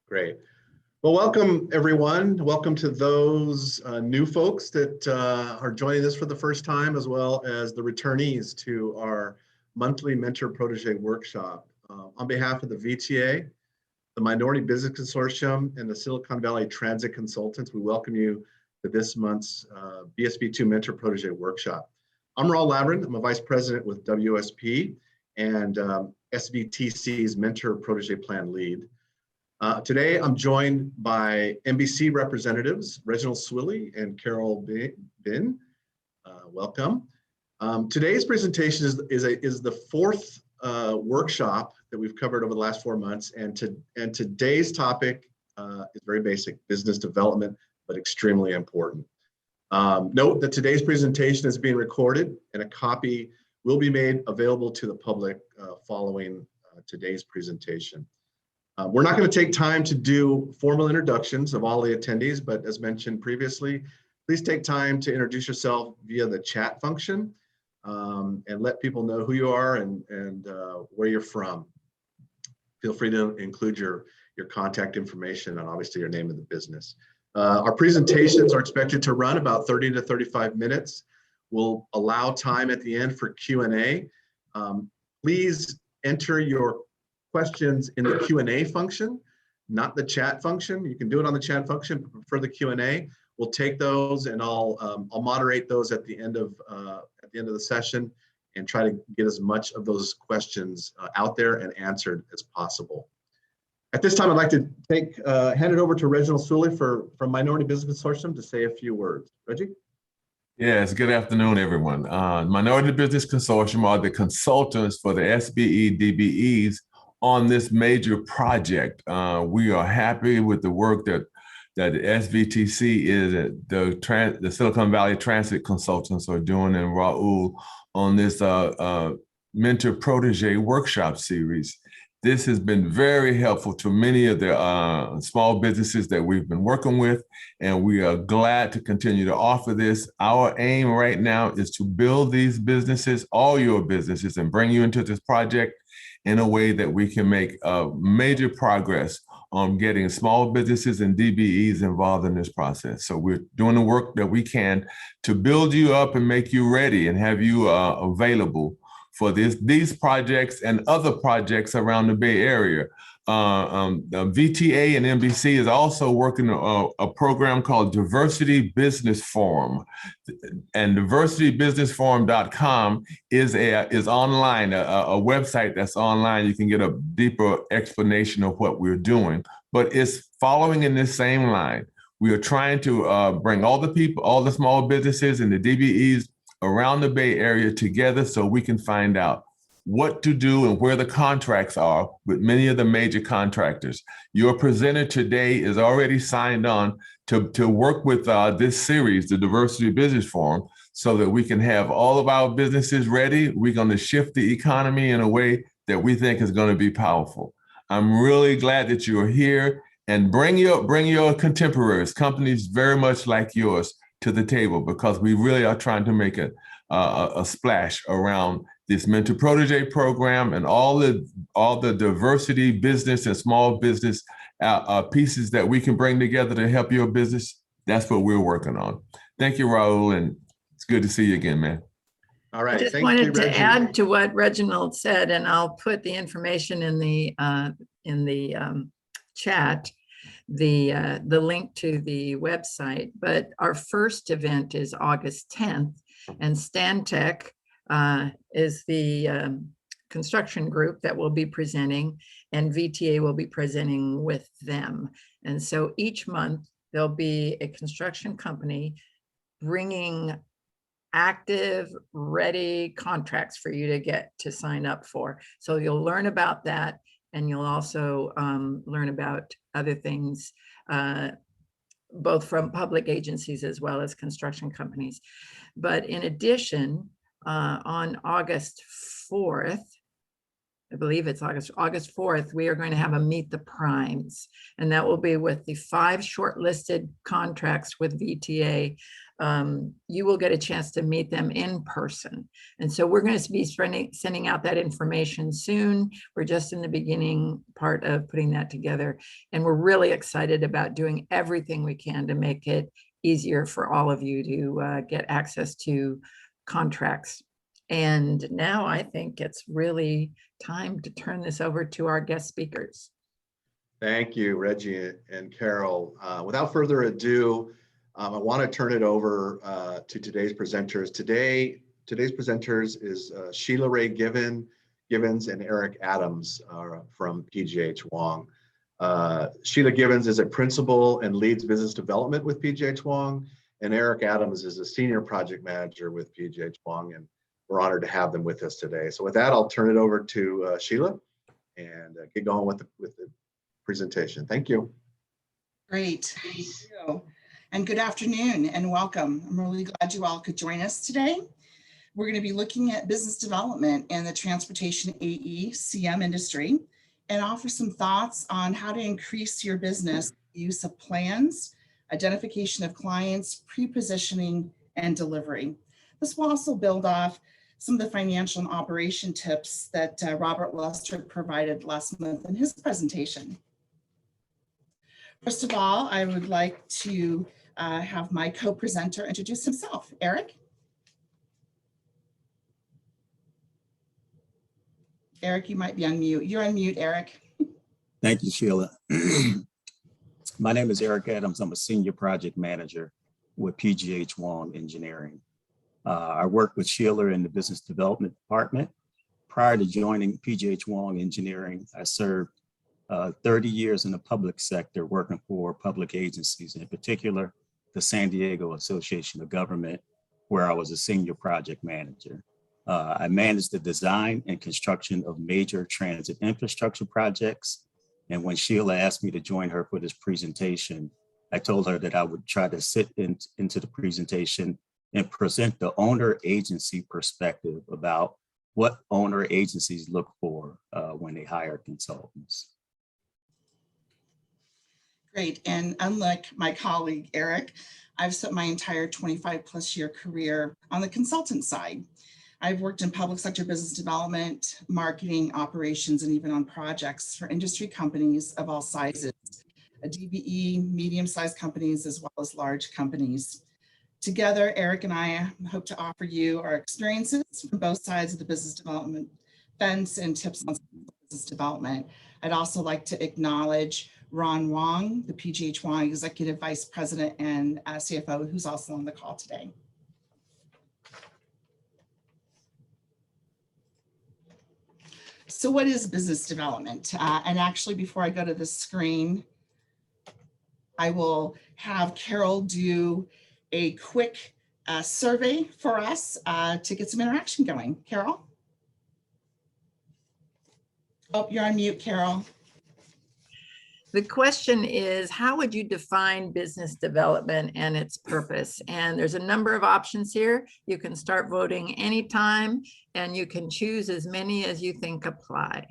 Great. Well, welcome everyone. Welcome to those new folks that are joining us for the first time, as well as the returnees to our monthly Mentor Protege workshop. On behalf of the VTA, the Minority Business Consortium, and the Silicon Valley Transit Consultants, we welcome you to this month's BSB2 Mentor Protege workshop. I'm Raul Lavrin. I'm a vice president with WSP and SVTC's Mentor Protege Plan lead. Today, I'm joined by NBC representatives, Reginald Swilley and Carol Bin. Welcome. Today's presentation is the fourth workshop that we've covered over the last 4 months, and today's topic is very basic, business development, but extremely important. Note that today's presentation is being recorded, and a copy will be made available to the public following today's presentation. We're not going to take time to do formal introductions of all the attendees, but as mentioned previously, please take time to introduce yourself via the chat function and let people know who you are and where you're from. Feel free to include your contact information and obviously your name of the business. Our presentations are expected to run about 30 to 35 minutes. We'll allow time at the end for Q&A. Please enter your questions in the Q&A function, not the chat function. You can do it on the chat function, but for the Q&A, we'll take those and I'll moderate those at the end of the session and try to get as much of those questions out there and answered as possible. At this time, I'd like to hand it over to Reginald Swilley from Minority Business Consortium to say a few words. Reggie? Yes, good afternoon, everyone. Minority Business Consortium are the consultants for the SBE DBEs on this major project. We are happy with the work that the SVTC is, the Silicon Valley Transit Consultants are doing, and Raul on this Mentor Protege workshop series. This has been very helpful to many of the small businesses that we've been working with, and we are glad to continue to offer this. Our aim right now is to build these businesses, all your businesses, and bring you into this project in a way that we can make major progress on getting small businesses and DBEs involved in this process. So we're doing the work that we can to build you up and make you ready and have you available for these projects and other projects around the Bay Area. The VTA and NBC is also working a program called Diversity Business Forum, and diversitybusinessforum.com is online, a website that's online. You can get a deeper explanation of what we're doing, but it's following in this same line. We are trying to bring all the people, all the small businesses and the DBEs around the Bay Area together so we can find out what to do and where the contracts are with many of the major contractors. Your presenter today is already signed on to work with this series, the Diversity Business Forum, so that we can have all of our businesses ready. We're going to shift the economy in a way that we think is going to be powerful. I'm really glad that you're here, and bring your contemporaries, companies very much like yours, to the table, because we really are trying to make a splash around this Mentor Protege program and all the diversity business and small business pieces that we can bring together to help your business. That's what we're working on. Thank you, Raul, and it's good to see you again, man. All right. I just wanted to add to what Reginald said, and I'll put the information in the chat, the link to the website. But our first event is August 10th, and Stantec is the construction group that will be presenting, and VTA will be presenting with them. And so each month there'll be a construction company bringing active, ready contracts for you to get to sign up for. So you'll learn about that, and you'll also learn about other things, both from public agencies as well as construction companies. But in addition, on August 4th, I believe it's August 4th, we are going to have a Meet the Primes, and that will be with the 5 shortlisted contracts with VTA you will get a chance to meet them in person. And so we're going to be sending out that information soon. We're just in the beginning part of putting that together. And we're really excited about doing everything we can to make it easier for all of you to get access to contracts. And now I think it's really time to turn this over to our guest speakers. Thank you, Reggie and Carol. Without further ado, I want to turn it over to today's presenters. Today's presenters is Sheila Wray Givens and Eric Adams from PGH Wong. Sheila Givens is a principal and leads business development with PGH Wong, and Eric Adams is a senior project manager with PGH Wong, and we're honored to have them with us today. So with that, I'll turn it over to Sheila and get going with the presentation. Thank you. Great. Thank you. And good afternoon and welcome. I'm really glad you all could join us today. We're going to be looking at business development in the transportation AECM industry and offer some thoughts on how to increase your business use of plans, identification of clients, pre-positioning, and delivery. This will also build off some of the financial and operation tips that Robert Lester provided last month in his presentation. First of all, I would like to have my co-presenter introduce himself. Eric? Eric, you might be on mute. You're on mute, Eric. Thank you, Sheila. My name is Eric Adams. I'm a senior project manager with PGH Wong Engineering. I worked with Sheila in the business development department. Prior to joining PGH Wong Engineering, I served 30 years in the public sector working for public agencies, in particular, the San Diego Association of Government, where I was a senior project manager. I managed the design and construction of major transit infrastructure projects. And when Sheila asked me to join her for this presentation, I told her that I would try to sit into the presentation and present the owner agency perspective about what owner agencies look for when they hire consultants. Great, and unlike my colleague, Eric, I've spent my entire 25+ year career on the consultant side. I've worked in public sector business development, marketing, operations, and even on projects for industry companies of all sizes, a DBE, medium-sized companies, as well as large companies. Together, Eric and I hope to offer you our experiences from both sides of the business development fence and tips on business development. I'd also like to acknowledge Ron Wong, the PGH Wong Executive Vice President and CFO, who's also on the call today. So what is business development? And actually, before I go to the screen, I will have Carol do a quick survey for us to get some interaction going. Carol? Oh, you're on mute, Carol. The question is, how would you define business development and its purpose? And there's a number of options here. You can start voting anytime, and you can choose as many as you think apply.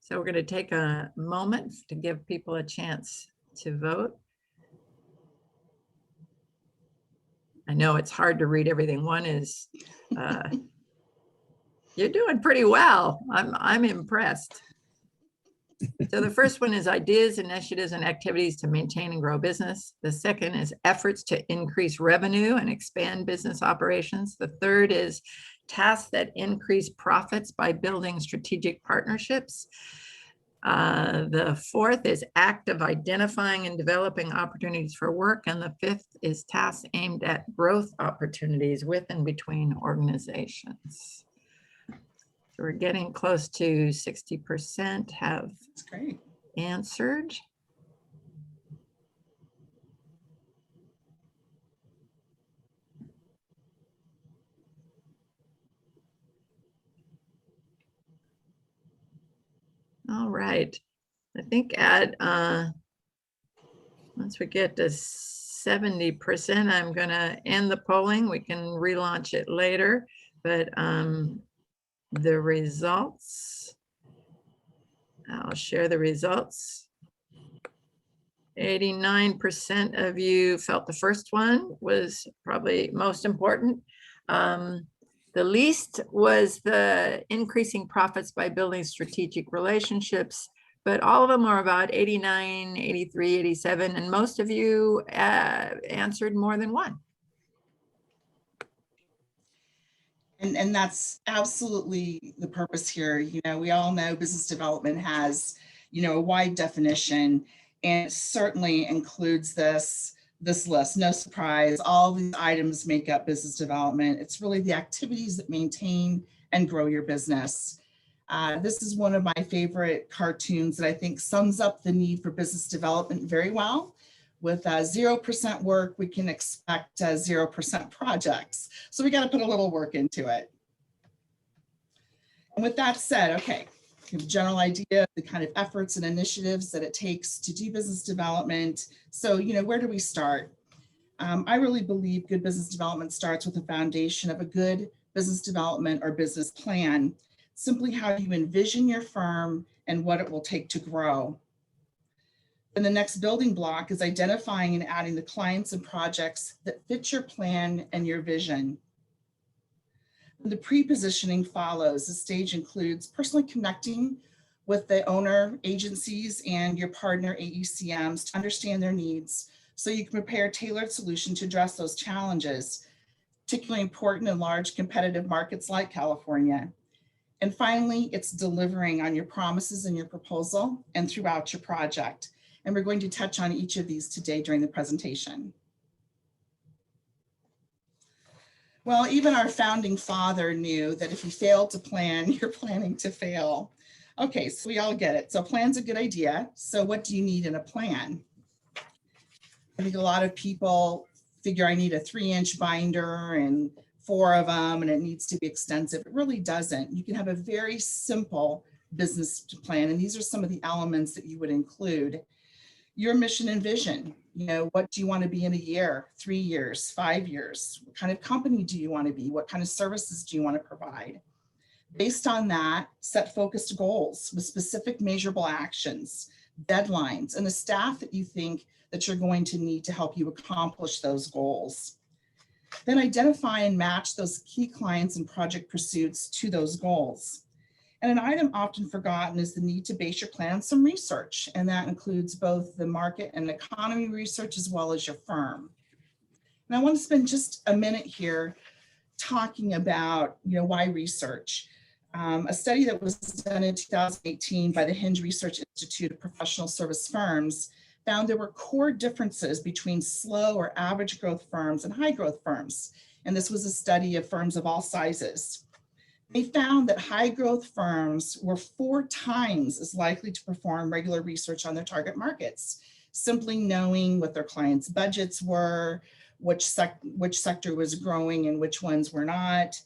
So we're going to take a moment to give people a chance to vote. I know it's hard to read everything. One is, you're doing pretty well. I'm impressed. So the first one is ideas, initiatives, and activities to maintain and grow business. The second is efforts to increase revenue and expand business operations. The third is tasks that increase profits by building strategic partnerships. The fourth is act of identifying and developing opportunities for work. And the fifth is tasks aimed at growth opportunities with and between organizations. So we're getting close to 60% have That's great. answered. All right. I think once we get to 70%, I'm going to end the polling. We can relaunch it later, but the results, I'll share the results. 89% of you felt the first one was probably most important. The least was the increasing profits by building strategic relationships, but all of them are about 89, 83, 87, and most of you answered more than one. And that's absolutely the purpose here. You know, we all know business development has, you know, a wide definition, and it certainly includes this list. No surprise, all these items make up business development. It's really the activities that maintain and grow your business. This is one of my favorite cartoons that I think sums up the need for business development very well. With 0% work, we can expect 0% projects. So we got to put a little work into it. And with that said, okay, you have a general idea of the kind of efforts and initiatives that it takes to do business development. So, you know, where do we start? I really believe good business development starts with the foundation of a good business development or business plan, simply how you envision your firm and what it will take to grow. And the next building block is identifying and adding the clients and projects that fit your plan and your vision. The pre-positioning follows. The stage includes personally connecting with the owner agencies and your partner AECMs to understand their needs so you can prepare a tailored solution to address those challenges, particularly important in large competitive markets like California. And finally, it's delivering on your promises in your proposal and throughout your project. And we're going to touch on each of these today during the presentation. Well, even our founding father knew that if you fail to plan, you're planning to fail. Okay, so we all get it. So plan's a good idea. So what do you need in a plan? I think a lot of people figure I need a 3-inch binder and 4 of them, and it needs to be extensive. It really doesn't. You can have a very simple business plan, and these are some of the elements that you would include. Your mission and vision. You know, what do you want to be in a year, 3 years, 5 years? What kind of company do you want to be? What kind of services do you want to provide? Based on that, set focused goals with specific measurable actions, deadlines, and the staff that you think that you're going to need to help you accomplish those goals. Then identify and match those key clients and project pursuits to those goals. And an item often forgotten is the need to base your plan on some research, and that includes both the market and economy research as well as your firm. And I want to spend just a minute here talking about, you know, why research. A study that was done in 2018 by the Hinge Research Institute of Professional Service Firms found there were core differences between slow or average growth firms and high growth firms. And this was a study of firms of all sizes. They found that high growth firms were 4 times as likely to perform regular research on their target markets, simply knowing what their clients' budgets were, which sector was growing and which ones were not.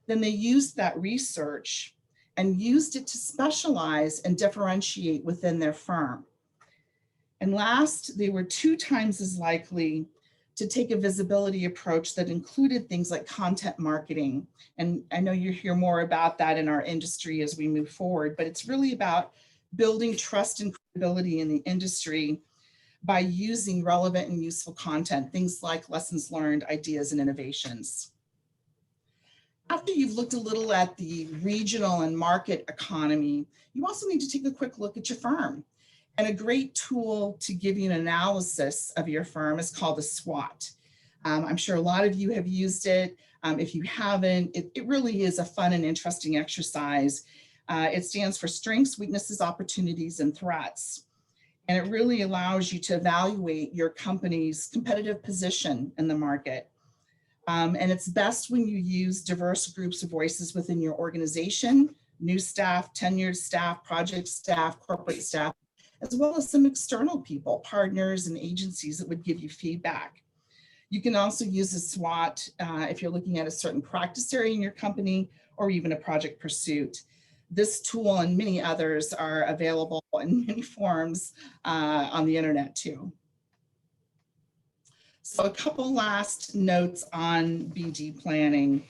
Then they used that research and used it to specialize and differentiate within their firm. And last, they were 2 times as likely to take a visibility approach that included things like content marketing. And I know you'll hear more about that in our industry as we move forward, but it's really about building trust and credibility in the industry by using relevant and useful content, things like lessons learned, ideas, and innovations. After you've looked a little at the regional and market economy, you also need to take a quick look at your firm. And a great tool to give you an analysis of your firm is called the SWOT. I'm sure a lot of you have used it. If you haven't, it really is a fun and interesting exercise. It stands for strengths, weaknesses, opportunities, and threats. And it really allows you to evaluate your company's competitive position in the market. And it's best when you use diverse groups of voices within your organization, new staff, tenured staff, project staff, corporate staff, as well as some external people, partners and agencies that would give you feedback. You can also use a SWOT if you're looking at a certain practice area in your company or even a project pursuit. This tool and many others are available in many forms on the internet too. So a couple last notes on BD planning.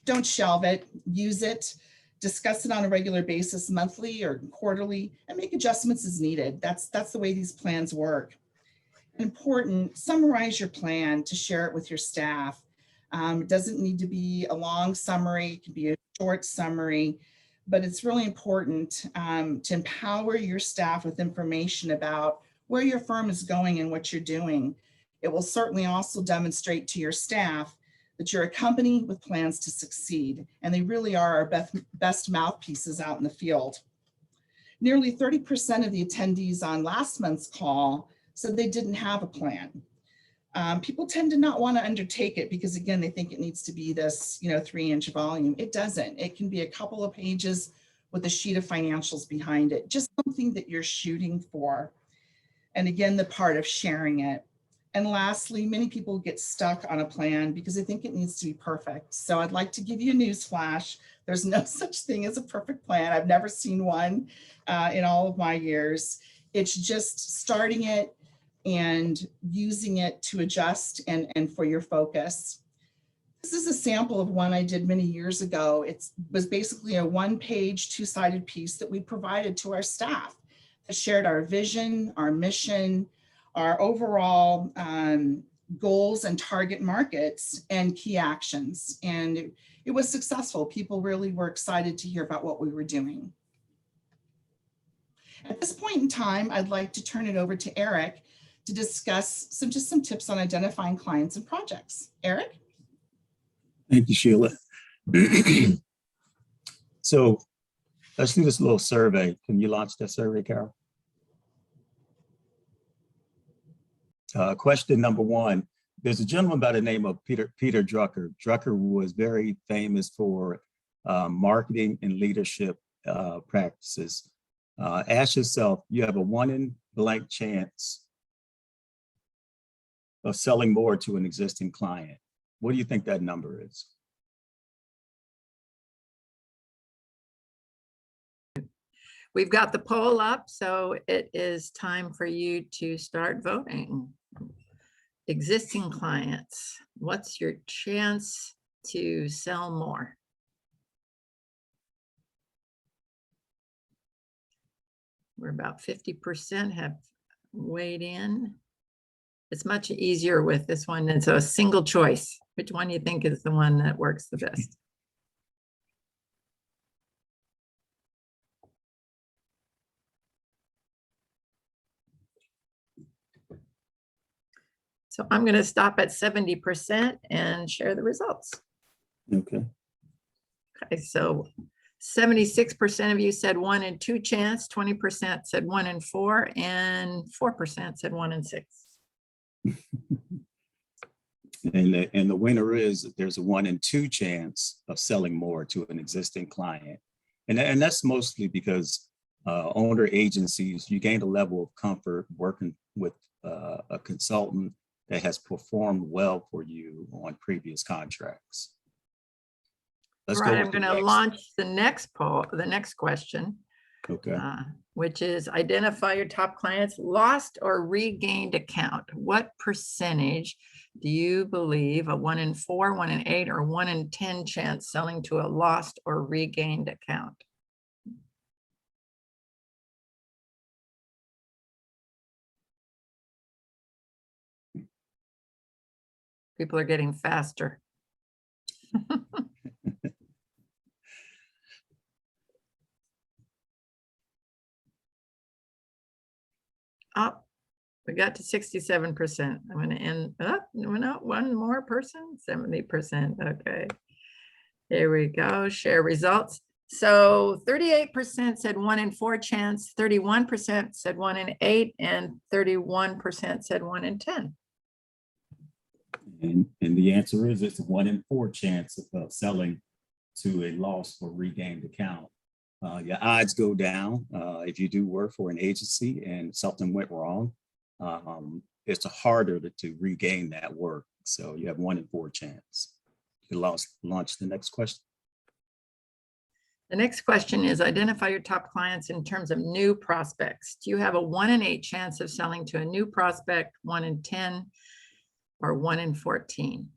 Don't shelve it, use it. Discuss it on a regular basis, monthly or quarterly, and make adjustments as needed. That's the way these plans work. Important, summarize your plan to share it with your staff. It doesn't need to be a long summary, it can be a short summary, but it's really important to empower your staff with information about where your firm is going and what you're doing. It will certainly also demonstrate to your staff that you're a company with plans to succeed, and they really are our best mouthpieces out in the field. Nearly 30% of the attendees on last month's call said they didn't have a plan. People tend to not want to undertake it because, again, they think it needs to be this 3-inch volume. It doesn't. It can be a couple of pages with a sheet of financials behind it, just something that you're shooting for. And again, the part of sharing it. And lastly, many people get stuck on a plan because they think it needs to be perfect. So I'd like to give you a news flash. There's no such thing as a perfect plan. I've never seen one in all of my years. It's just starting it and using it to adjust and for your focus. This is a sample of one I did many years ago. It was basically a 1-page, 2-sided piece that we provided to our staff that shared our vision, our mission, our overall goals and target markets and key actions. And it was successful. People really were excited to hear about what we were doing. At this point in time, I'd like to turn it over to Eric to discuss some tips on identifying clients and projects. Eric? Thank you, Sheila. So let's do this little survey. Can you launch that survey, Carol? Question number 1. There's a gentleman by the name of Peter Drucker. Drucker was very famous for marketing and leadership practices. Ask yourself, you have a 1 in blank chance of selling more to an existing client. What do you think that number is? We've got the poll up, so it is time for you to start voting. Existing clients, what's your chance to sell more? We're about 50% have weighed in. It's much easier with this one. It's a single choice. Which one do you think is the one that works the best? So I'm going to stop at 70% and share the results. Okay. Okay, so 76% of you said 1 in 2 chance, 20% said 1 in 4, and 4% said 1 in 6. And the winner is that there's a 1 in 2 chance of selling more to an existing client. And that's mostly because owner agencies, you gain a level of comfort working with a consultant that has performed well for you on previous contracts. Let's go. I'm going to launch the next poll, the next question. Okay. Which is identify your top clients' lost or regained account. What percentage do you believe a 1 in 4, 1 in 8, or 1 in 10 chance selling to a lost or regained account? People are getting faster. Oh, we got to 67%. I'm going to end up, no, one more person, 70%. Okay. Here we go. Share results. So 38% said 1 in 4 chance, 31% said 1 in 8, and 31% said 1 in 10. And the answer is it's a 1 in 4 chance of selling to a lost or regained account. Your odds go down if you do work for an agency and something went wrong. It's harder to regain that work. So you have 1 in 4 chance. You launch the next question. The next question is identify your top clients in terms of new prospects. Do you have a 1 in 8 chance of selling to a new prospect, 1 in 10, or 1 in 14?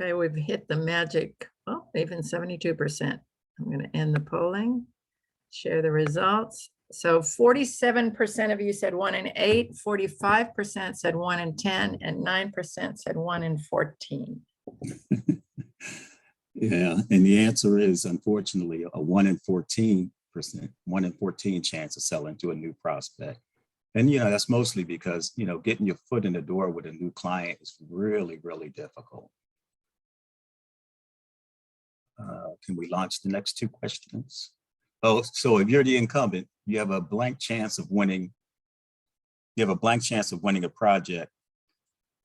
Okay, we've hit the magic, well, even 72%. I'm going to end the polling, share the results. So 47% of you said 1 in 8, 45% said 1 in 10, and 9% said 1 in 14. Yeah, and the answer is unfortunately a 1 in 14%, 1 in 14 chance of selling to a new prospect. And, you know, that's mostly because, you know, getting your foot in the door with a new client is really, really difficult. Can we launch the next 2 questions? Oh, so if you're the incumbent, you have a blank chance of winning. You have a blank chance of winning a project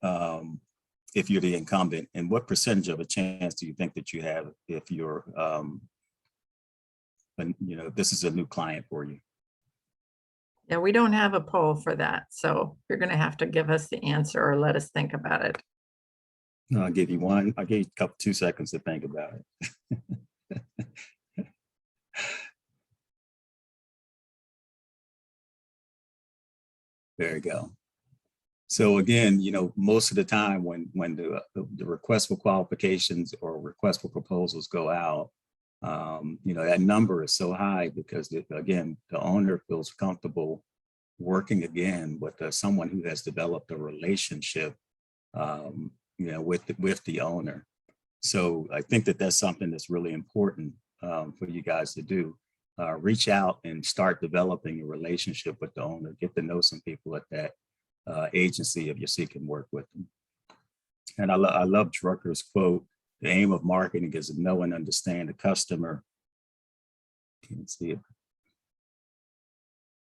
if you're the incumbent. And what percentage of a chance do you think that you have if you're, you know, this is a new client for you? Yeah, we don't have a poll for that. So you're going to have to give us the answer or let us think about it. I'll give you one. I'll give you a couple, 2 seconds to think about it. There you go. So again, you know, most of the time when the request for qualifications or request for proposals go out, you know, that number is so high because again, the owner feels comfortable working again with someone who has developed a relationship, you know, with the owner. So I think that that's something that's really important for you guys to do. Reach out and start developing a relationship with the owner. Get to know some people at that agency if you're seeking work with them. And I love Drucker's quote: "The aim of marketing is to know and understand the customer." You can see it.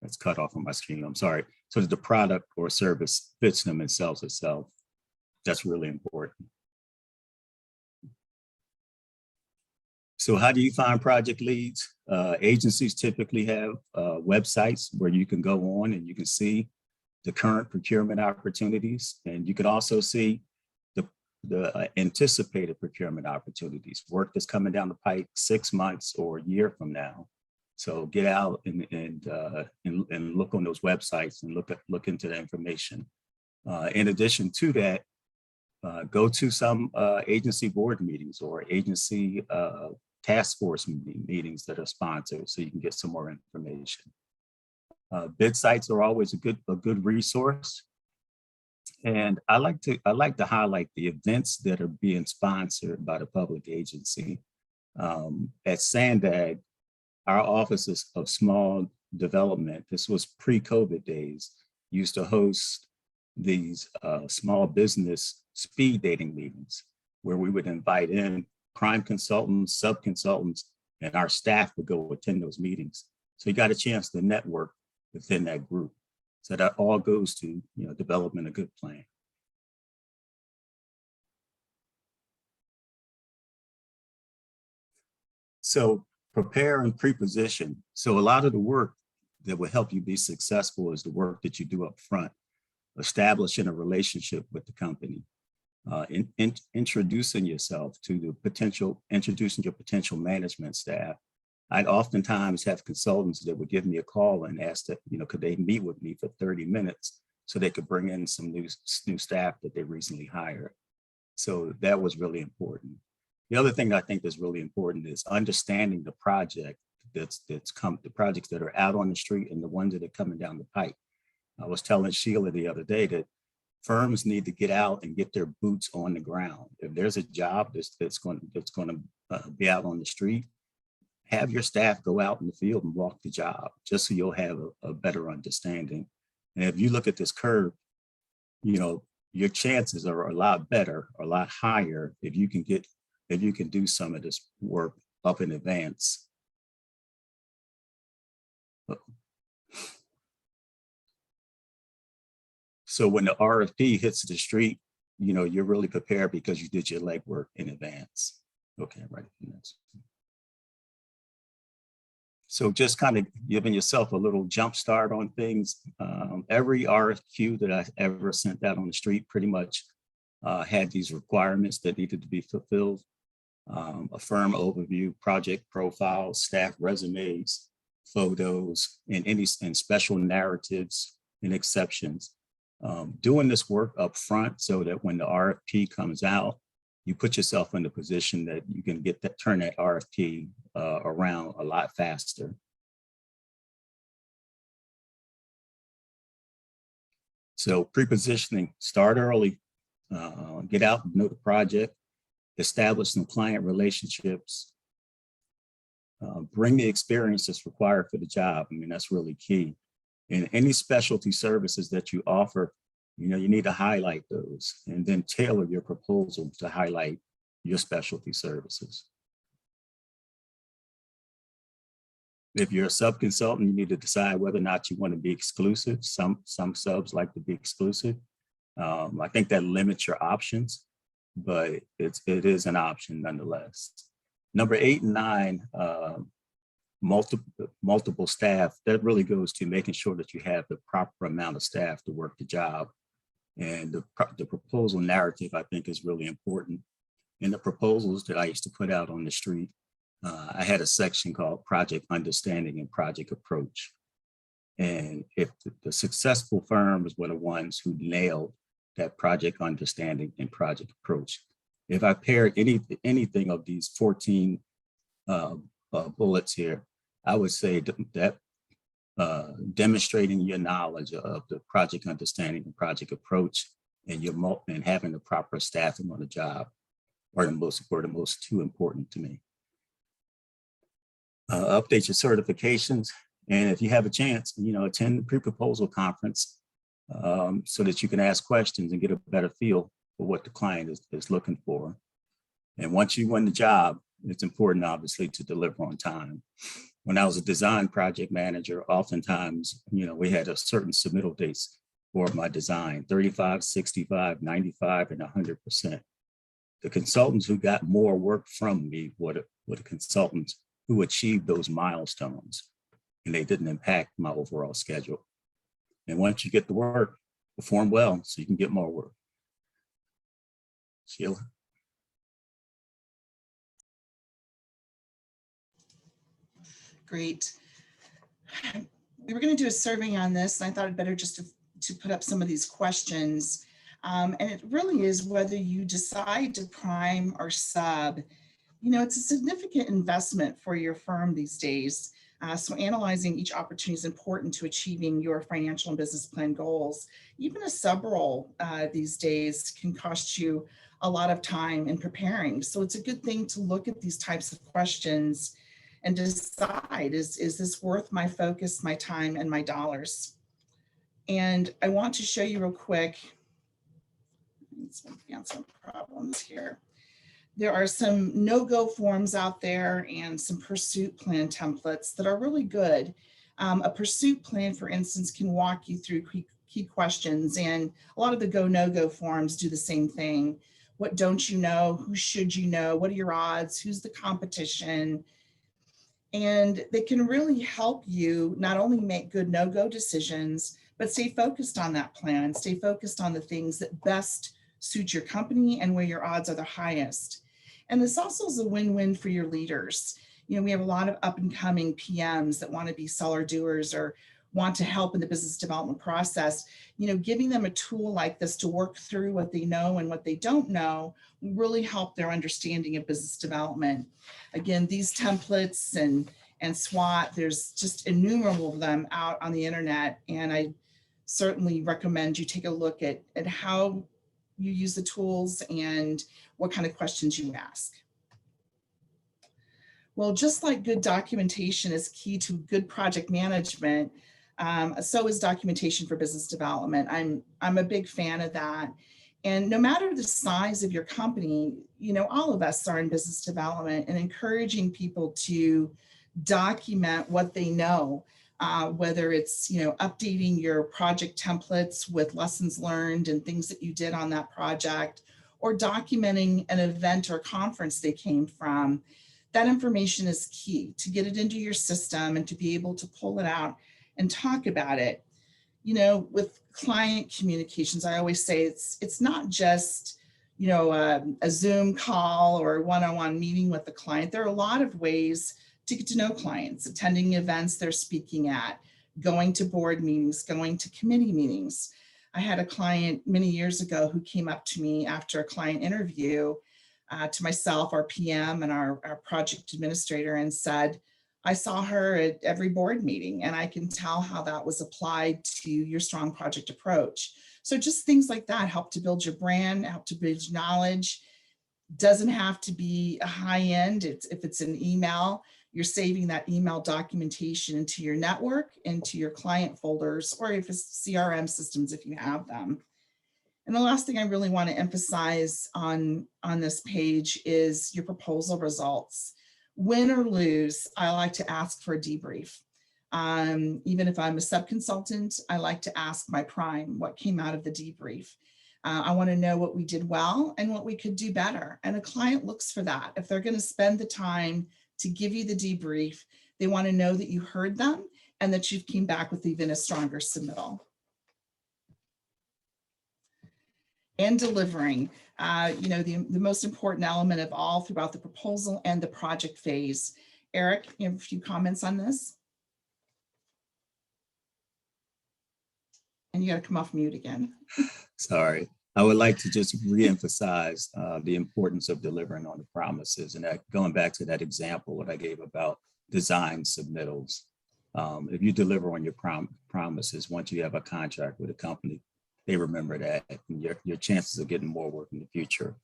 That's cut off on my screen. I'm sorry. So that the product or service fits them and sells itself. That's really important. So how do you find project leads? Agencies typically have websites where you can go on and you can see the current procurement opportunities. And you can also see the anticipated procurement opportunities, work that's coming down the pipe 6 months or a year from now. So get out and look on those websites and look into the information. In addition to that, go to some agency board meetings or agency task force meetings that are sponsored so you can get some more information. Bid sites are always a good resource. And I like to highlight the events that are being sponsored by the public agency. At Sandag, our offices of small development, this was pre-COVID days, used to host these small business speed dating meetings where we would invite in prime consultants, sub-consultants, and our staff would go attend those meetings. So you got a chance to network within that group. So that all goes to, you know, developing a good plan. So prepare and pre-position. So a lot of the work that will help you be successful is the work that you do up front, establishing a relationship with the company, introducing yourself to the introducing your potential management staff. I'd oftentimes have consultants that would give me a call and ask that, you know, could they meet with me for 30 minutes so they could bring in some new staff that they recently hired. So that was really important. The other thing that I think is really important is understanding the project the projects that are out on the street and the ones that are coming down the pipe. I was telling Sheila the other day that firms need to get out and get their boots on the ground. If there's a job that's going to be out on the street, have your staff go out in the field and walk the job, just so you'll have a better understanding. And if you look at this curve, you know, your chances are a lot better, a lot higher if you can do some of this work up in advance. So when the RFP hits the street, you know, you're really prepared because you did your legwork in advance. Okay, right. So just kind of giving yourself a little jump start on things. Every RFQ that I ever sent out on the street pretty much had these requirements that needed to be fulfilled. A firm overview, project profiles, staff resumes, photos, and special narratives and exceptions. Doing this work up front so that when the RFP comes out, you put yourself in the position that you can turn that RFP around a lot faster. So pre-positioning, start early, get out and know the project, establish some client relationships, bring the experience that's required for the job. I mean, that's really key. And any specialty services that you offer, you know, you need to highlight those and then tailor your proposal to highlight your specialty services. If you're a sub-consultant, you need to decide whether or not you want to be exclusive. Some subs like to be exclusive. I think that limits your options, but it is an option nonetheless. Number 8 and 9, multiple staff. That really goes to making sure that you have the proper amount of staff to work the job. And the proposal narrative, I think, is really important. In the proposals that I used to put out on the street, I had a section called Project Understanding and Project Approach. And if the successful firms were the ones who nailed that project understanding and project approach. If I paired anything of these 14 bullets here, I would say that demonstrating your knowledge of the project understanding and project approach and having the proper staffing on the job are the most two important to me. Update your certifications, and if you have a chance, you know, attend the pre-proposal conference so that you can ask questions and get a better feel for what the client is looking for. And once you win the job, it's important, obviously, to deliver on time. When I was a design project manager, oftentimes, you know, we had a certain submittal dates for my design, 35, 65, 95, and 100%. The consultants who got more work from me were the consultants who achieved those milestones, and they didn't impact my overall schedule. And once you get the work, perform well so you can get more work. Sheila. Great. We were going to do a survey on this, and I thought it better just to put up some of these questions. And it really is whether you decide to prime or sub. You know, it's a significant investment for your firm these days. So analyzing each opportunity is important to achieving your financial and business plan goals. Even a sub role these days can cost you a lot of time in preparing. So it's a good thing to look at these types of questions and decide, is this worth my focus, my time, and my dollars? And I want to show you real quick, some problems here. There are some no-go forms out there and some pursuit plan templates that are really good. A pursuit plan, for instance, can walk you through key questions, and a lot of the go, no-go forms do the same thing. What don't you know? Who should you know? What are your odds? Who's the competition? And they can really help you not only make good no-go decisions, but stay focused on that plan, stay focused on the things that best suit your company and where your odds are the highest. And this also is a win-win for your leaders. You know, we have a lot of up and coming PMs that want to be seller doers or want to help in the business development process. You know, giving them a tool like this to work through what they know and what they don't know will really help their understanding of business development. Again, these templates and SWOT, there's just innumerable of them out on the internet. And I certainly recommend you take a look at how you use the tools and what kind of questions you ask. Well, just like good documentation is key to good project management, so is documentation for business development. I'm a big fan of that. And no matter the size of your company, you know, all of us are in business development, and encouraging people to document what they know, whether it's, you know, updating your project templates with lessons learned and things that you did on that project, or documenting an event or conference they came from. That information is key to get it into your system and to be able to pull it out and talk about it. You know, with client communications, I always say it's not just, you know, a Zoom call or a one-on-one meeting with the client. There are a lot of ways to get to know clients, attending events they're speaking at, going to board meetings, going to committee meetings. I had a client many years ago who came up to me after a client interview to myself, our PM, and our project administrator, and said, I saw her at every board meeting, and I can tell how that was applied to your strong project approach. So just things like that help to build your brand, help to build your knowledge. Doesn't have to be a high end. If it's an email, you're saving that email documentation into your network, into your client folders, or if it's CRM systems, if you have them. And the last thing I really want to emphasize on this page is your proposal results. Win or lose, I like to ask for a debrief. Even if I'm a sub-consultant, I like to ask my prime what came out of the debrief. I want to know what we did well and what we could do better. And a client looks for that. If they're going to spend the time to give you the debrief, they want to know that you heard them and that you came back with even a stronger submittal. And delivering, the most important element of all throughout the proposal and the project phase. Eric, you have a few comments on this? And you got to come off mute again. Sorry. I would like to just reemphasize the importance of delivering on the promises. And going back to that example that I gave about design submittals, if you deliver on your promises, once you have a contract with a company, they remember that, and your chances of getting more work in the future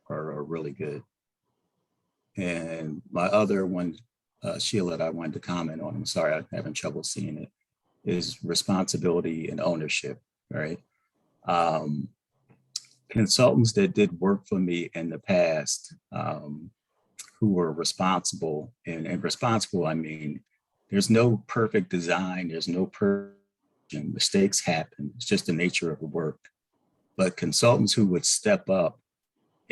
are really good. And my other one, Sheil, that I wanted to comment on, I'm sorry, I'm having trouble seeing it, is responsibility and ownership, right? Consultants that did work for me in the past who were responsible, and responsible, I mean, there's no perfect design, there's no perfect, mistakes happen, it's just the nature of the work. But consultants who would step up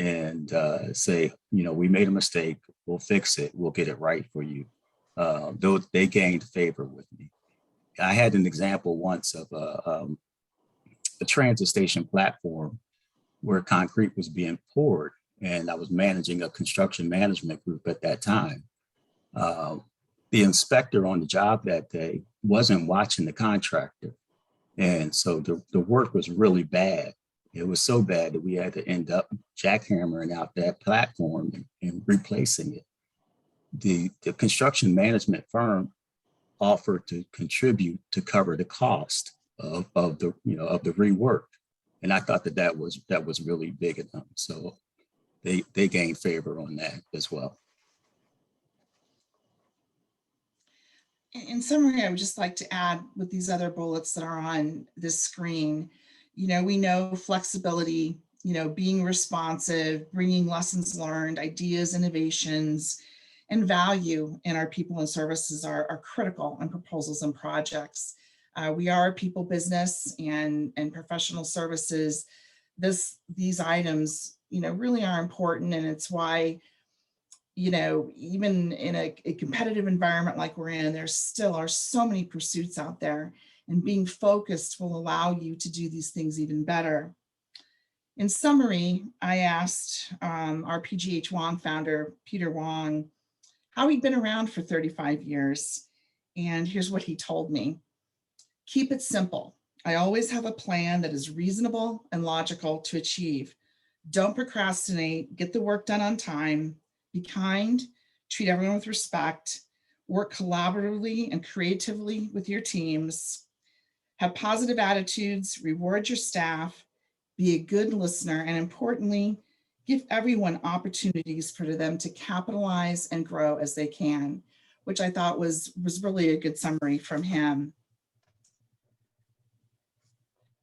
and say, we made a mistake, we'll fix it, we'll get it right for you, they gained favor with me. I had an example once of a transit station platform where concrete was being poured, and I was managing a construction management group at that time. The inspector on the job that day wasn't watching the contractor, and so the work was really bad. It was so bad that we had to end up jackhammering out that platform and replacing it. The construction management firm offered to contribute to cover the cost of the rework, and I thought that was really big of them. So they gained favor on that as well. In summary, I would just like to add with these other bullets that are on this screen, we know flexibility, being responsive, bringing lessons learned, ideas, innovations, and value in our people and services are critical in proposals and projects. We are a people business and professional services. These items, really are important, and it's why, even in a competitive environment like we're in, there still are so many pursuits out there, and being focused will allow you to do these things even better. In summary, I asked our PGH Wong founder, Peter Wong, how he'd been around for 35 years. And here's what he told me. Keep it simple. I always have a plan that is reasonable and logical to achieve. Don't procrastinate, get the work done on time, be kind, treat everyone with respect, work collaboratively and creatively with your teams, have positive attitudes, reward your staff, be a good listener, and importantly, give everyone opportunities for them to capitalize and grow as they can, which I thought was really a good summary from him.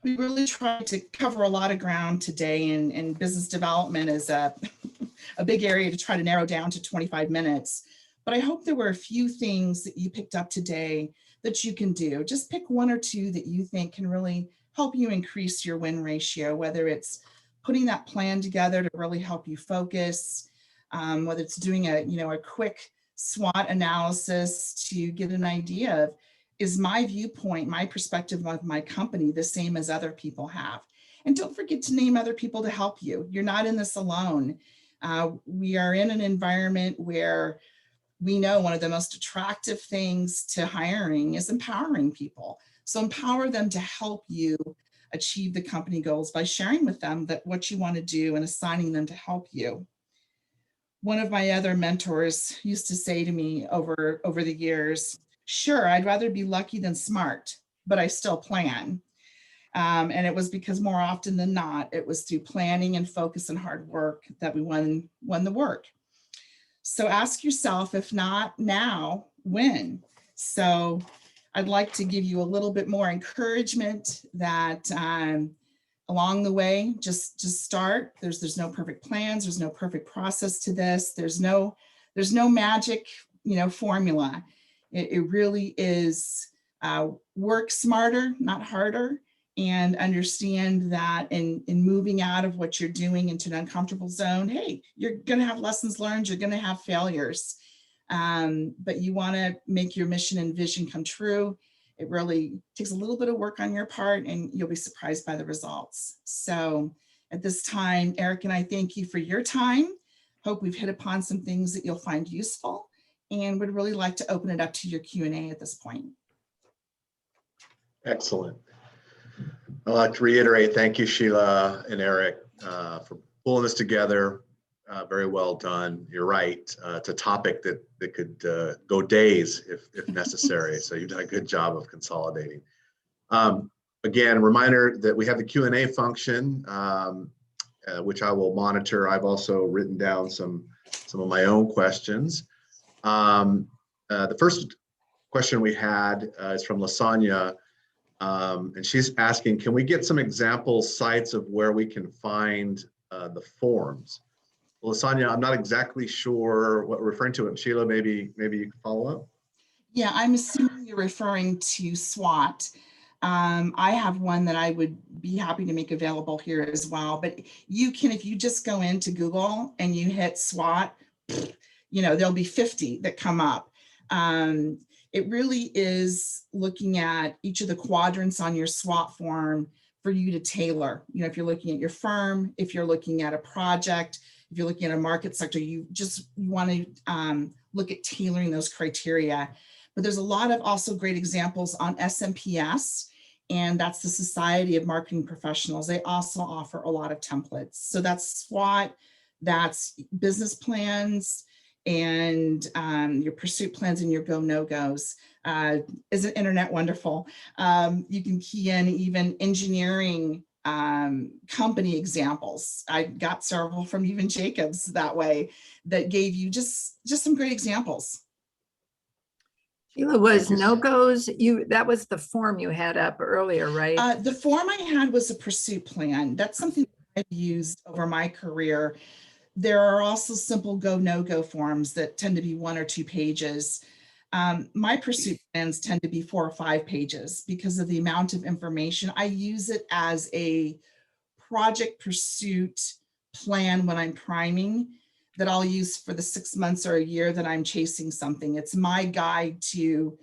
We really tried to cover a lot of ground today, and business development is a big area to try to narrow down to 25 minutes. But I hope there were a few things that you picked up today that you can do. Just pick one or two that you think can really help you increase your win ratio, whether it's putting that plan together to really help you focus, whether it's doing a quick SWOT analysis to get an idea of, is my viewpoint, my perspective of my company the same as other people have? And don't forget to name other people to help you. You're not in this alone. We are in an environment where we know one of the most attractive things to hiring is empowering people. So empower them to help you achieve the company goals by sharing with them that what you want to do and assigning them to help you. One of my other mentors used to say to me over the years, sure, I'd rather be lucky than smart, but I still plan. And it was because more often than not, it was through planning and focus and hard work that we won the work. So ask yourself, if not now, when? So I'd like to give you a little bit more encouragement that along the way, just start. There's no perfect plans. There's no perfect process to this. There's no magic, formula. It really is work smarter, not harder, and understand that in moving out of what you're doing into an uncomfortable zone, hey, you're going to have lessons learned. You're going to have failures, but you want to make your mission and vision come true. It really takes a little bit of work on your part, and you'll be surprised by the results. So at this time, Eric and I thank you for your time. Hope we've hit upon some things that you'll find useful, and would really like to open it up to your Q&A at this point. Excellent. I'd like to reiterate, thank you, Sheila and Eric, for pulling this together. Very well done. You're right. It's a topic that could go days if necessary. So you've done a good job of consolidating. Again, reminder that we have the Q&A function, which I will monitor. I've also written down some of my own questions. The first question we had is from Lasagna. And she's asking, can we get some example sites of where we can find the forms? Well, Lasagna, I'm not exactly sure what we're referring to. And Sheila, maybe you can follow up. Yeah, I'm assuming you're referring to SWOT. I have one that I would be happy to make available here as well. But you can, if you just go into Google and you hit SWOT, there'll be 50 that come up. It really is looking at each of the quadrants on your SWOT form for you to tailor. If you're looking at your firm, if you're looking at a project, if you're looking at a market sector, you want to look at tailoring those criteria. But there's a lot of also great examples on SMPS, and that's the Society of Marketing Professionals. They also offer a lot of templates. So that's SWOT, that's business plans, and your pursuit plans and your go no-goes. Isn't internet wonderful? You can key in even engineering company examples. I got several from even Jacobs that way that gave you just some great examples. Sheila, was no-goes, that was the form you had up earlier, right? The form I had was a pursuit plan. That's something I've used over my career. There are also simple go no-go forms that tend to be 1 or 2 pages. My pursuit plans tend to be 4 or 5 pages because of the amount of information. I use it as a project pursuit plan when I'm priming that I'll use for the 6 months or a year that I'm chasing something. It's my guide to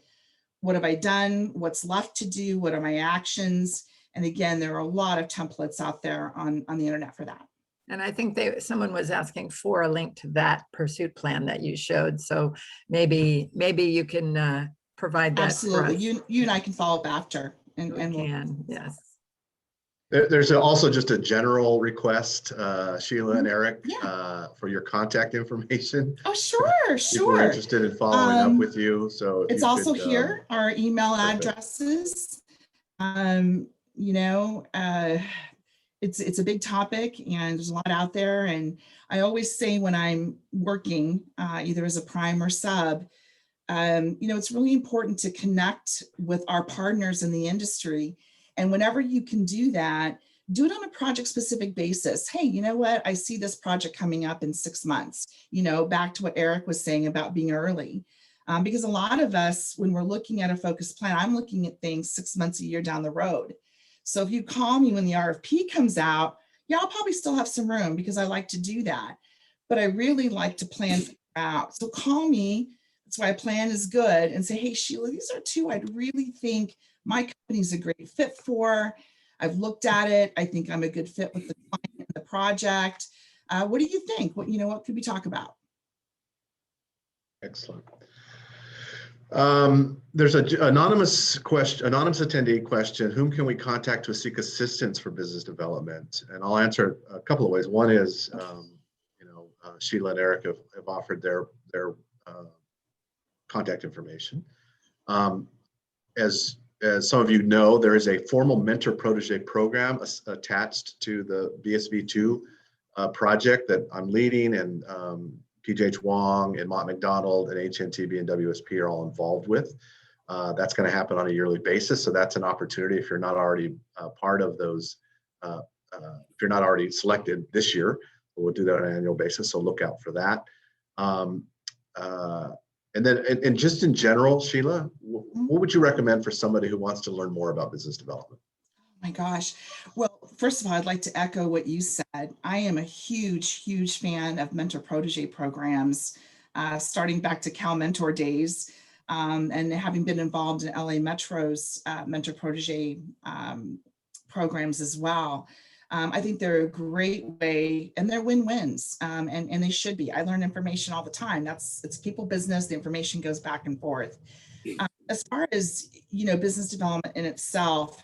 what have I done, what's left to do, what are my actions. And again, there are a lot of templates out there on the internet for that. And I think someone was asking for a link to that pursuit plan that you showed. So maybe you can provide that. Absolutely. You and I can follow up after. Yes. There's also just a general request, Sheila and Eric, for your contact information. Oh, sure. People are interested in following up with you. So it's also here, our email addresses. It's a big topic and there's a lot out there. And I always say when I'm working, either as a prime or sub, it's really important to connect with our partners in the industry. And whenever you can do that, do it on a project specific basis. Hey, you know what? I see this project coming up in 6 months, back to what Eric was saying about being early. Because a lot of us, when we're looking at a focused plan, I'm looking at things 6 months, a year down the road. So if you call me when the RFP comes out, I'll probably still have some room because I like to do that. But I really like to plan out. So call me. That's why a plan is good. And say, hey, Sheila, these are 2 I'd really think my company's a great fit for. I've looked at it. I think I'm a good fit with the client and the project. What do you think? What could we talk about? Excellent. There's an anonymous attendee question. Whom can we contact to seek assistance for business development? And I'll answer it a couple of ways. One is, Sheila and Eric have offered their contact information. As some of you know, there is a formal Mentor Protege Program attached to the BSV2 project that I'm leading, and PGH Wong and Mott McDonald and HNTB and WSP are all involved with. That's going to happen on a yearly basis. So that's an opportunity if you're not already part of those, if you're not already selected this year, we'll do that on an annual basis. So look out for that. And then, and just in general, Sheila, what would you recommend for somebody who wants to learn more about business development? Oh my gosh. Well, first of all, I'd like to echo what you said. I am a huge fan of mentor protege programs, starting back to Cal Mentor days, and having been involved in LA Metro's mentor protege programs as well. I think they're a great way, and they're win-wins, and they should be. I learn information all the time. It's people business. The information goes back and forth. As far as business development in itself,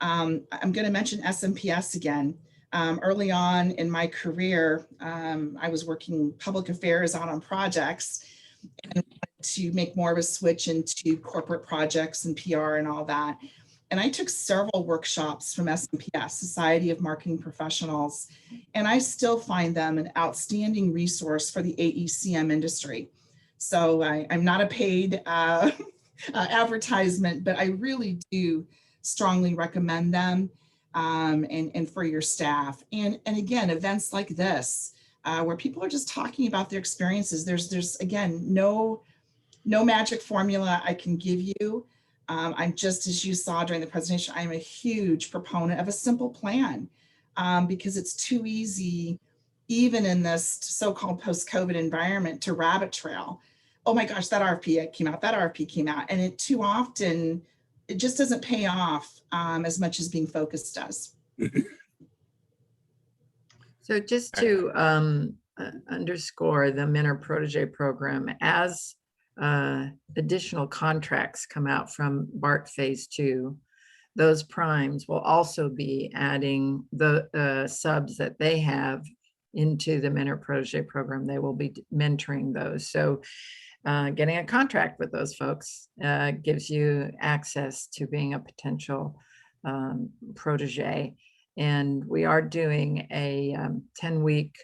I'm going to mention SMPS again. Early on in my career, I was working public affairs out on projects and wanted to make more of a switch into corporate projects and PR and all that. And I took several workshops from SMPS, Society of Marketing Professionals, and I still find them an outstanding resource for the AECM industry. So I'm not a paid advertisement, but I really do strongly recommend them, and for your staff. And again, events like this, where people are just talking about their experiences. There's again, no magic formula I can give you. I'm just, as you saw during the presentation, I'm a huge proponent of a simple plan, because it's too easy, even in this so-called post-COVID environment, to rabbit trail. Oh my gosh, that RFP came out, that RFP came out. And it too often, it just doesn't pay off as much as being focused does. So just to underscore the Mentor Protege Program, as additional contracts come out from BART Phase 2, those primes will also be adding the subs that they have into the Mentor Protege Program. They will be mentoring those. So getting a contract with those folks gives you access to being a potential protege. And we are doing a 10-week,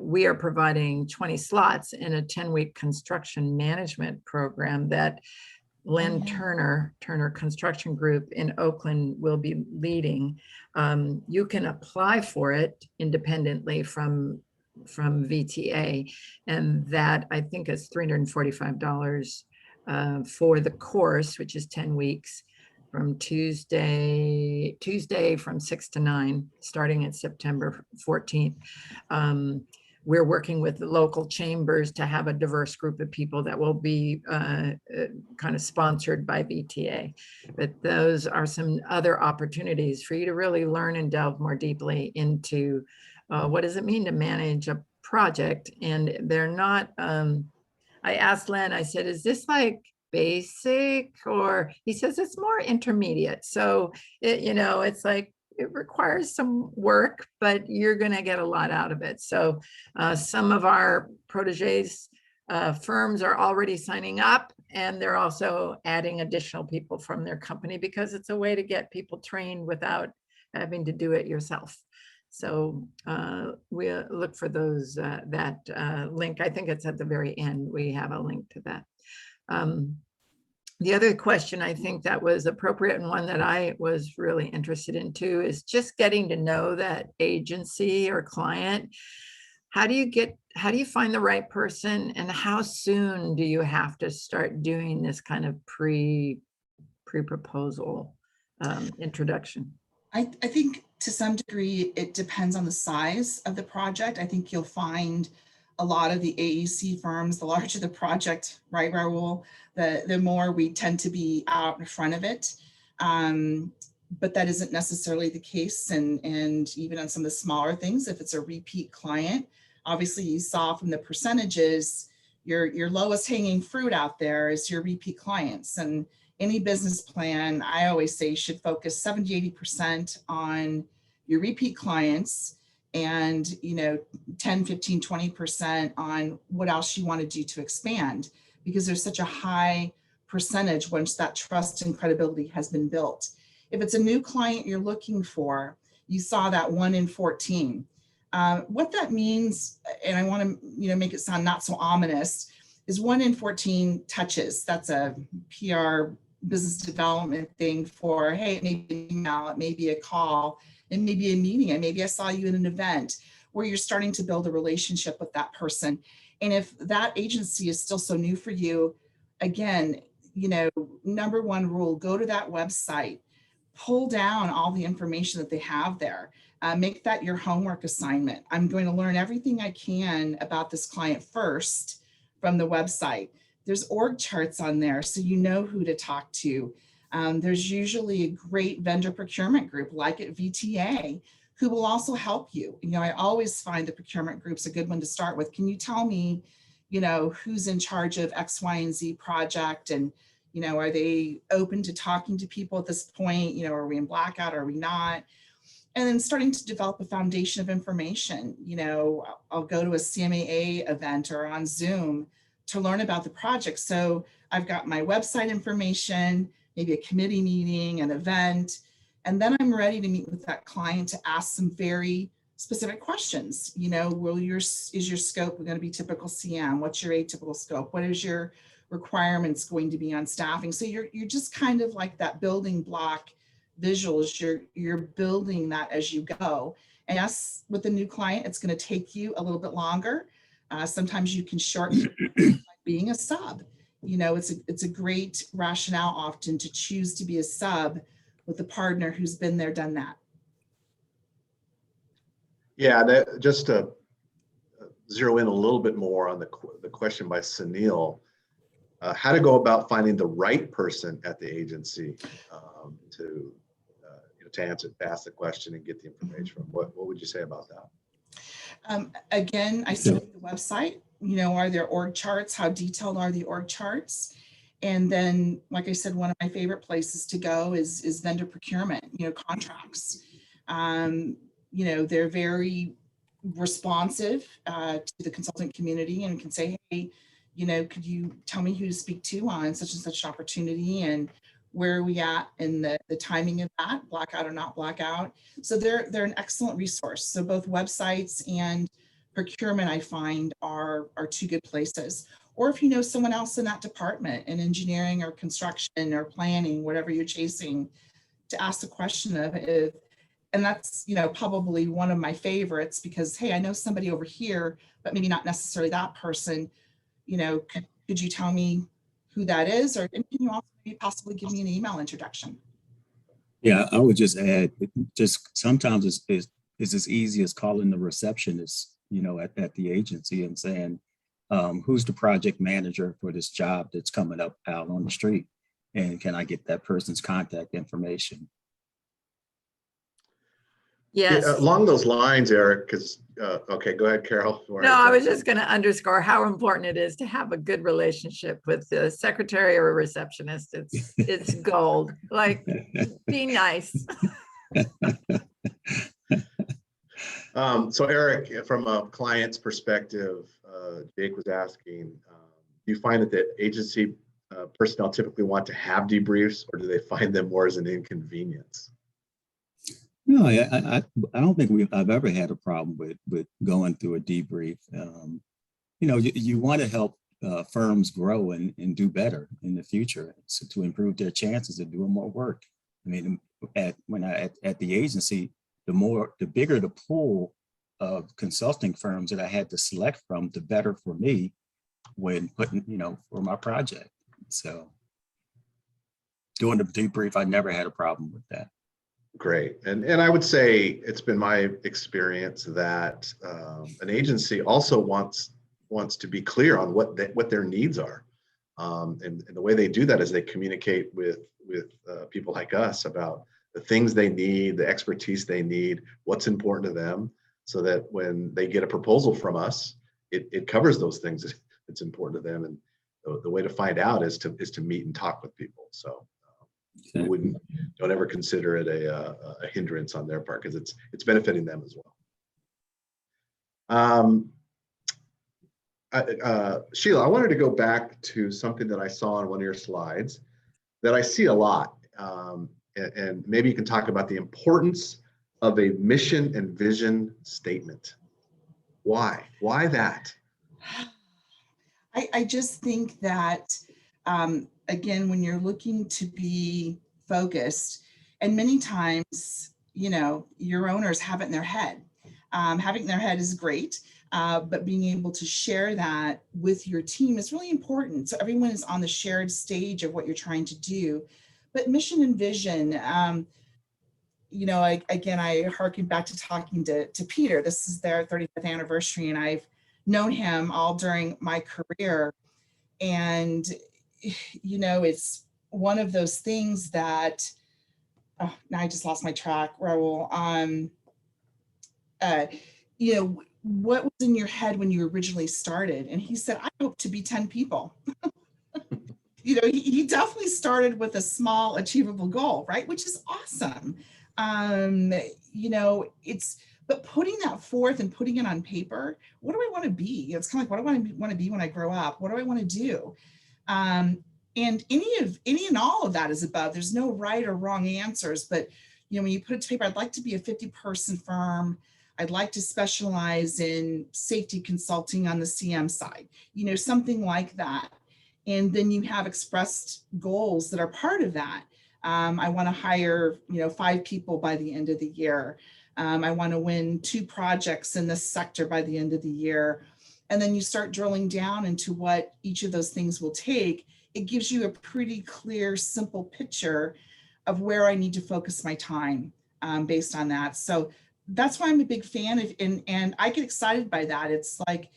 we are providing 20 slots in a 10-week construction management program that Lynn Turner Construction Group in Oakland will be leading. You can apply for it independently from VTA, and that I think is $345 for the course, which is 10 weeks from Tuesday from 6 to 9, starting at September 14th. We're working with the local chambers to have a diverse group of people that will be kind of sponsored by VTA. But those are some other opportunities for you to really learn and delve more deeply into what does it mean to manage a project. And they're not, I asked Len, I said, is this like basic? Or he says it's more intermediate. So it's like, it requires some work, but you're going to get a lot out of it. So some of our proteges firms are already signing up, and they're also adding additional people from their company because it's a way to get people trained without having to do it yourself. So we look for those, that link. I think it's at the very end. We have a link to that. The other question I think that was appropriate, and one that I was really interested in too, is just getting to know that agency or client. How do you find the right person, and how soon do you have to start doing this kind of pre-proposal introduction? I think to some degree, it depends on the size of the project. I think you'll find a lot of the AEC firms, the larger the project, right, Raul, the more we tend to be out in front of it. But that isn't necessarily the case. And even on some of the smaller things, if it's a repeat client, obviously you saw from the percentages, your lowest hanging fruit out there is your repeat clients. And any business plan, I always say, should focus 70, 80% on your repeat clients and 10, 15, 20% on what else you want to do to expand, because there's such a high percentage once that trust and credibility has been built. If it's a new client you're looking for, you saw that 1 in 14. What that means, and I want to make it sound not so ominous, is 1 in 14 touches. That's a PR business development thing for, hey, it may be an email, it may be a call, it may be a meeting, and maybe I saw you in an event, where you're starting to build a relationship with that person. And if that agency is still so new for you, again, number one rule, go to that website, pull down all the information that they have there. Make that your homework assignment. I'm going to learn everything I can about this client first from the website. There's org charts on there, so you know who to talk to. There's usually a great vendor procurement group like at VTA who will also help you. I always find the procurement group's a good one to start with. Can you tell me, who's in charge of X, Y, and Z project? And, are they open to talking to people at this point? Are we in blackout? Are we not? And then starting to develop a foundation of information. I'll go to a CMAA event or on Zoom to learn about the project. So I've got my website information, maybe a committee meeting, an event, and then I'm ready to meet with that client to ask some very specific questions. Is your scope going to be typical CM? What's your atypical scope? What is your requirements going to be on staffing? So you're just kind of like that building block visuals. You're building that as you go. And yes, with a new client, it's going to take you a little bit longer. Sometimes you can shorten by being a sub. It's a great rationale often to choose to be a sub with a partner who's been there, done that. Yeah, just to zero in a little bit more on the question by Sunil, how to go about finding the right person at the agency to ask the question and get the information from. What would you say about that? Again, I study the website. Are there org charts? How detailed are the org charts? And then, like I said, one of my favorite places to go is vendor procurement, contracts. They're very responsive to the consultant community and can say, hey, could you tell me who to speak to on such and such an opportunity, and where are we at in the timing of that, blackout or not blackout? So they're an excellent resource. So both websites and procurement, I find, are two good places. Or if you know someone else in that department, in engineering or construction or planning, whatever you're chasing, to ask the question of if, and that's, probably one of my favorites, because, hey, I know somebody over here, but maybe not necessarily that person. Could you tell me who that is? Or can you also maybe possibly give me an email introduction? Yeah, I would just add, just sometimes it's as easy as calling the receptionist, at the agency and saying, who's the project manager for this job that's coming up out on the street? And can I get that person's contact information? Yes. Along those lines, Eric, because, okay, go ahead, Carol. No, I was just going to underscore how important it is to have a good relationship with the secretary or a receptionist. It's gold. Like, be nice. So Eric, from a client's perspective, Jake was asking, do you find that the agency personnel typically want to have debriefs, or do they find them more as an inconvenience? No, I don't think I've ever had a problem with going through a debrief. You want to help firms grow and do better in the future, so to improve their chances of doing more work. I mean, at the agency, the bigger the pool of consulting firms that I had to select from, the better for me when putting, for my project. So doing the debrief, I never had a problem with that. Great. And I would say it's been my experience that an agency also wants to be clear on what their needs are. And the way they do that is they communicate with people like us about the things they need, the expertise they need, what's important to them, so that when they get a proposal from us, it covers those things it's important to them. And the way to find out is to meet and talk with people. So don't ever consider it a hindrance on their part, because it's benefiting them as well. Sheila, I wanted to go back to something that I saw on one of your slides that I see a lot. And maybe you can talk about the importance of a mission and vision statement. Why? Why that? I just think that, again, when you're looking to be focused, and many times, your owners have it in their head. Having it in their head is great, but being able to share that with your team is really important. So everyone is on the shared stage of what you're trying to do. But mission and vision, I harken back to talking to Peter. This is their 35th anniversary, and I've known him all during my career. And, it's one of those things that, now I just lost my track, Raul. What was in your head when you originally started? And he said, I hope to be 10 people. He definitely started with a small achievable goal, right? Which is awesome. But putting that forth and putting it on paper, what do I want to be? It's kind of like, what do I want to be when I grow up? What do I want to do? And any and all of that is above. There's no right or wrong answers, but when you put it to paper, I'd like to be a 50-person firm. I'd like to specialize in safety consulting on the CM side, something like that. And then you have expressed goals that are part of that. I want to hire, 5 people by the end of the year. I want to win 2 projects in this sector by the end of the year. And then you start drilling down into what each of those things will take. It gives you a pretty clear, simple picture of where I need to focus my time based on that. So that's why I'm a big fan of, and I get excited by that. It's like,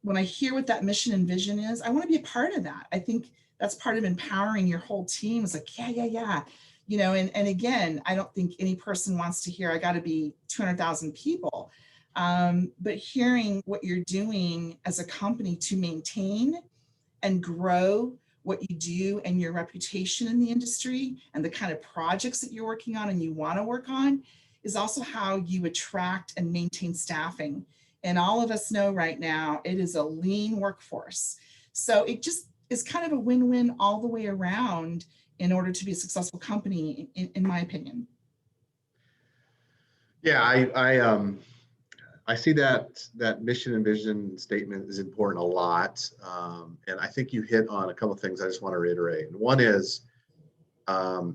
when I hear what that mission and vision is, I want to be a part of that. I think that's part of empowering your whole team. It's like, yeah. And again, I don't think any person wants to hear, I got to be 200,000 people. But hearing what you're doing as a company to maintain and grow what you do and your reputation in the industry and the kind of projects that you're working on and you want to work on is also how you attract and maintain staffing. And all of us know right now, it is a lean workforce. So it just is kind of a win-win all the way around in order to be a successful company, in my opinion. Yeah, I see that mission and vision statement is important a lot. And I think you hit on a couple of things I just want to reiterate. And one is to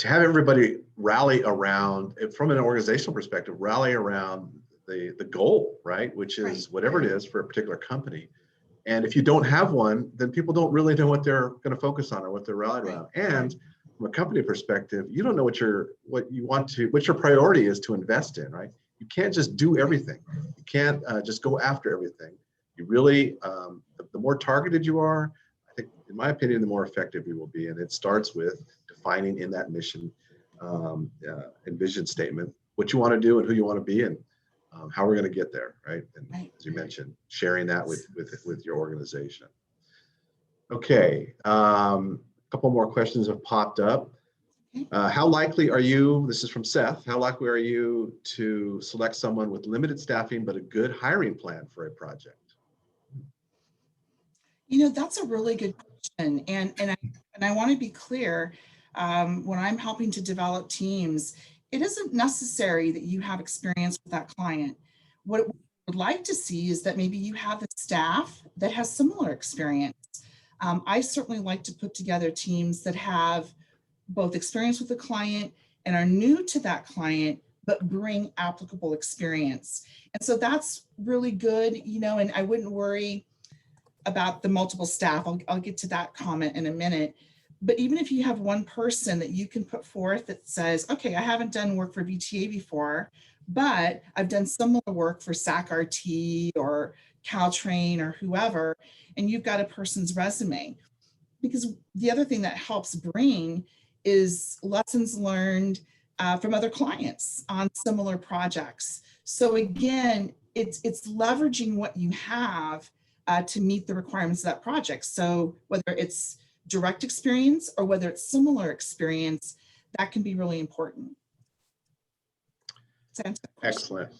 have everybody rally around, from an organizational perspective, rally around the goal, right? Which is whatever it is for a particular company. And if you don't have one, then people don't really know what they're going to focus on or what they're rallied around. And from a company perspective, you don't know what your priority is to invest in, right? You can't just do everything. You can't just go after everything. You really, the more targeted you are, I think, in my opinion, the more effective you will be. And it starts with defining in that mission and vision statement what you want to do and who you want to be and how we're going to get there, right? And as you mentioned, sharing that with your organization. Okay, a couple more questions have popped up. How likely are you, this is from Seth, how likely are you to select someone with limited staffing but a good hiring plan for a project? That's a really good question. And I want to be clear, when I'm helping to develop teams, it isn't necessary that you have experience with that client. What we would like to see is that maybe you have the staff that has similar experience. I certainly like to put together teams that have both experience with the client and are new to that client, but bring applicable experience. And so that's really good, and I wouldn't worry about the multiple staff. I'll get to that comment in a minute. But even if you have one person that you can put forth that says, okay, I haven't done work for VTA before, but I've done similar work for SAC-RT or Caltrain or whoever, and you've got a person's resume. Because the other thing that helps bring is lessons learned from other clients on similar projects. So again, it's leveraging what you have, to meet the requirements of that project. So whether it's direct experience or whether it's similar experience, that can be really important. Excellent.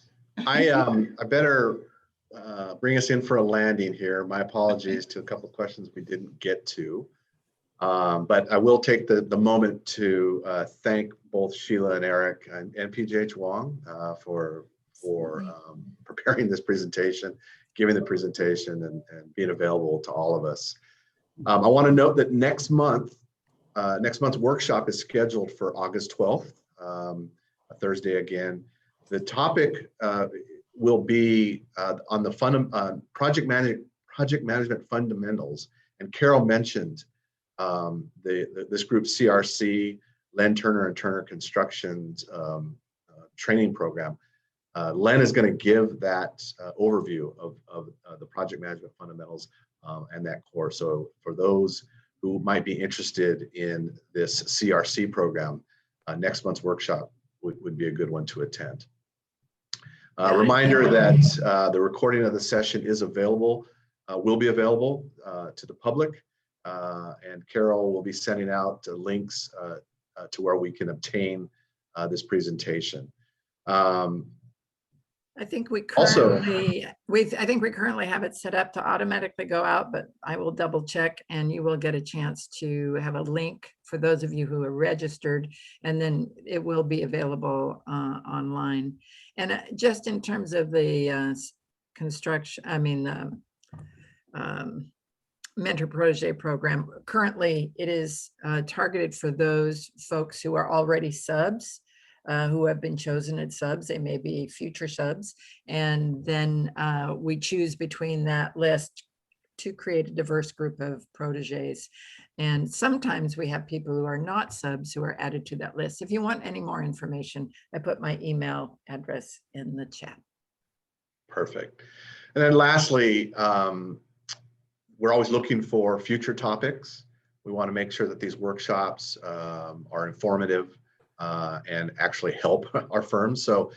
I better bring us in for a landing here. My apologies to a couple of questions we didn't get to. But I will take the moment to thank both Sheila and Eric and PGH Wong for preparing this presentation, giving the presentation, and being available to all of us. I want to note that next month's workshop is scheduled for August 12th, a Thursday again. The topic will be on the project management fundamentals, and Carol mentioned this group CRC, Len Turner and Turner Construction's training program. Len is going to give that overview of the project management fundamentals and that course. So for those who might be interested in this CRC program, next month's workshop would be a good one to attend. Reminder that the recording of the session is available, will be available to the public. And Carol will be sending out links to where we can obtain this presentation. I think we currently have it set up to automatically go out, but I will double check, and you will get a chance to have a link for those of you who are registered, and then it will be available online. And just in terms of the Mentor Protege Program, currently it is targeted for those folks who are already subs, who have been chosen as subs. They may be future subs. And then we choose between that list to create a diverse group of proteges. And sometimes we have people who are not subs who are added to that list. If you want any more information, I put my email address in the chat. Perfect. And then lastly, we're always looking for future topics. We want to make sure that these workshops are informative and actually help our firms. So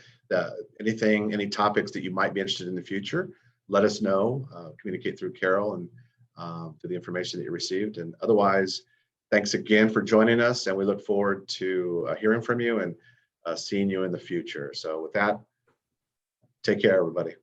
any topics that you might be interested in the future, let us know, communicate through Carol and to the information that you received. And otherwise, thanks again for joining us, and we look forward to hearing from you and seeing you in the future. So with that, take care, everybody.